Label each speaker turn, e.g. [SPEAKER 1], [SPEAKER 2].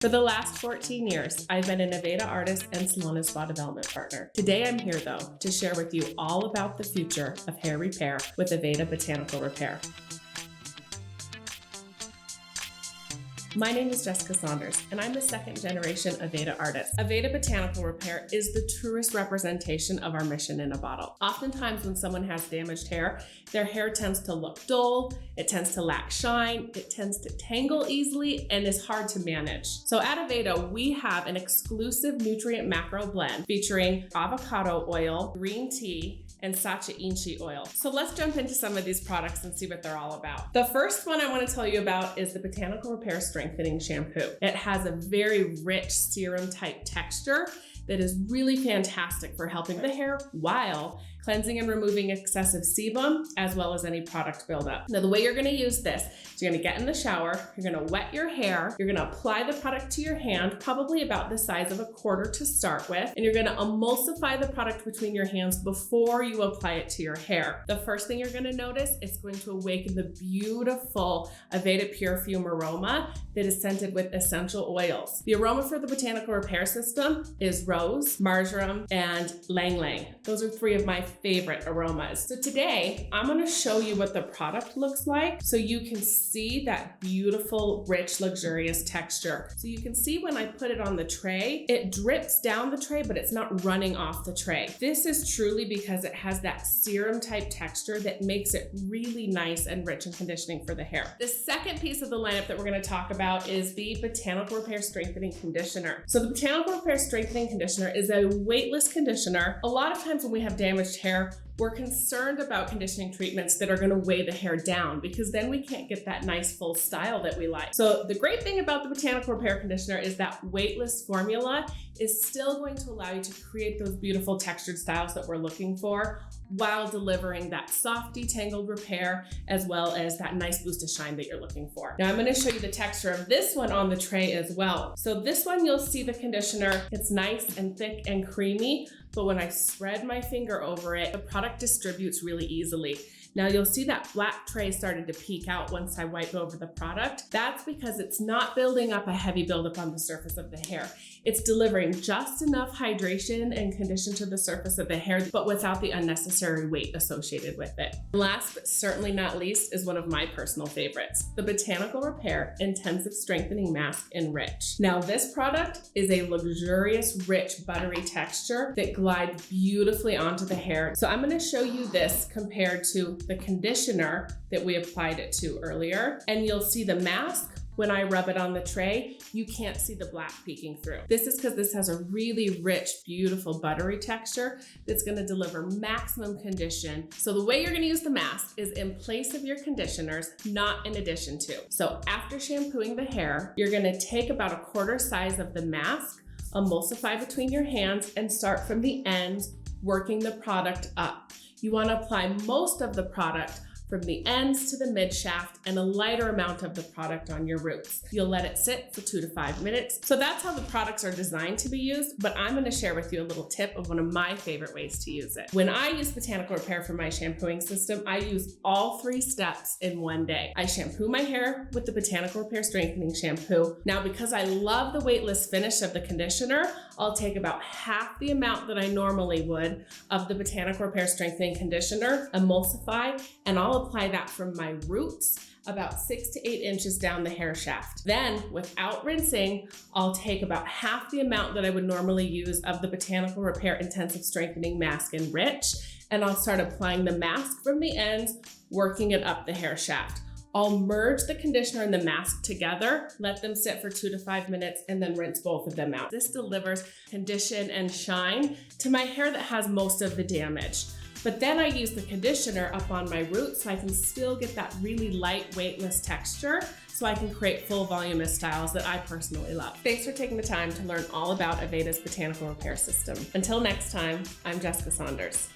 [SPEAKER 1] For the last 14 years, I've been an Aveda artist and salon and spa development partner. Today I'm here though to share with you all about the future of hair repair with Aveda Botanical Repair. My name is Jessica Saunders, and I'm a second-generation Aveda artist. Aveda Botanical Repair is the truest representation of our mission in a bottle. Oftentimes when someone has damaged hair, their hair tends to look dull, it tends to lack shine, it tends to tangle easily, and is hard to manage. So at Aveda, we have an exclusive nutrient macro blend featuring avocado oil, green tea, and Sacha Inchi oil. So let's jump into some of these products and see what they're all about. The first one I want to tell you about is the Botanical Repair Strengthening Shampoo. It has a very rich serum type texture that is really fantastic for helping the hair while cleansing and removing excessive sebum, as well as any product buildup. Now, the way you're gonna use this is you're gonna get in the shower, you're gonna wet your hair, you're gonna apply the product to your hand, probably about the size of a quarter to start with, and you're gonna emulsify the product between your hands before you apply it to your hair. The first thing you're gonna notice is going to awaken the beautiful Aveda Pure Fume aroma that is scented with essential oils. The aroma for the Botanical Repair System is rose, marjoram, and lang lang. Those are three of my favorite aromas. So today, I'm gonna show you what the product looks like so you can see that beautiful, rich, luxurious texture. So you can see when I put it on the tray, it drips down the tray, but it's not running off the tray. This is truly because it has that serum type texture that makes it really nice and rich and conditioning for the hair. The second piece of the lineup that we're gonna talk about is the Botanical Repair Strengthening Conditioner. So the Botanical Repair Strengthening Conditioner is a weightless conditioner. A lot of times when we have damaged hair, we're concerned about conditioning treatments that are gonna weigh the hair down because then we can't get that nice full style that we like. So the great thing about the Botanical Repair Conditioner is that weightless formula is still going to allow you to create those beautiful textured styles that we're looking for while delivering that soft, detangled repair as well as that nice boost of shine that you're looking for. Now I'm gonna show you the texture of this one on the tray as well. So this one, you'll see the conditioner, it's nice and thick and creamy, but when I spread my finger over it, the product distributes really easily. Now you'll see that black tray started to peek out once I wipe over the product. That's because it's not building up a heavy buildup on the surface of the hair. It's delivering just enough hydration and condition to the surface of the hair, but without the unnecessary weight associated with it. Last but certainly not least is one of my personal favorites, the Botanical Repair Intensive Strengthening Mask in Rich. Now this product is a luxurious, rich, buttery texture that glides beautifully onto the hair. So I'm gonna show you this compared to the conditioner that we applied it to earlier, and you'll see the mask. When I rub it on the tray, you can't see the black peeking through. This is because this has a really rich, beautiful, buttery texture that's gonna deliver maximum condition. So the way you're gonna use the mask is in place of your conditioners, not in addition to. So after shampooing the hair, you're gonna take about a quarter size of the mask, emulsify between your hands, and start from the ends, working the product up. You wanna apply most of the product from the ends to the mid shaft and a lighter amount of the product on your roots. You'll let it sit for 2 to 5 minutes. So that's how the products are designed to be used, but I'm gonna share with you a little tip of one of my favorite ways to use it. When I use Botanical Repair for my shampooing system, I use all 3 steps in one day. I shampoo my hair with the Botanical Repair Strengthening Shampoo. Now, because I love the weightless finish of the conditioner, I'll take about half the amount that I normally would of the Botanical Repair Strengthening Conditioner, emulsify, and I'll apply that from my roots about 6 to 8 inches down the hair shaft. Then, without rinsing, I'll take about half the amount that I would normally use of the Botanical Repair Intensive Strengthening Mask in Rich, and I'll start applying the mask from the ends, working it up the hair shaft. I'll merge the conditioner and the mask together, let them sit for 2 to 5 minutes, and then rinse both of them out. This delivers condition and shine to my hair that has most of the damage. But then I use the conditioner up on my roots so I can still get that really light, weightless texture so I can create full voluminous styles that I personally love. Thanks for taking the time to learn all about Aveda's Botanical Repair System. Until next time, I'm Jessica Saunders.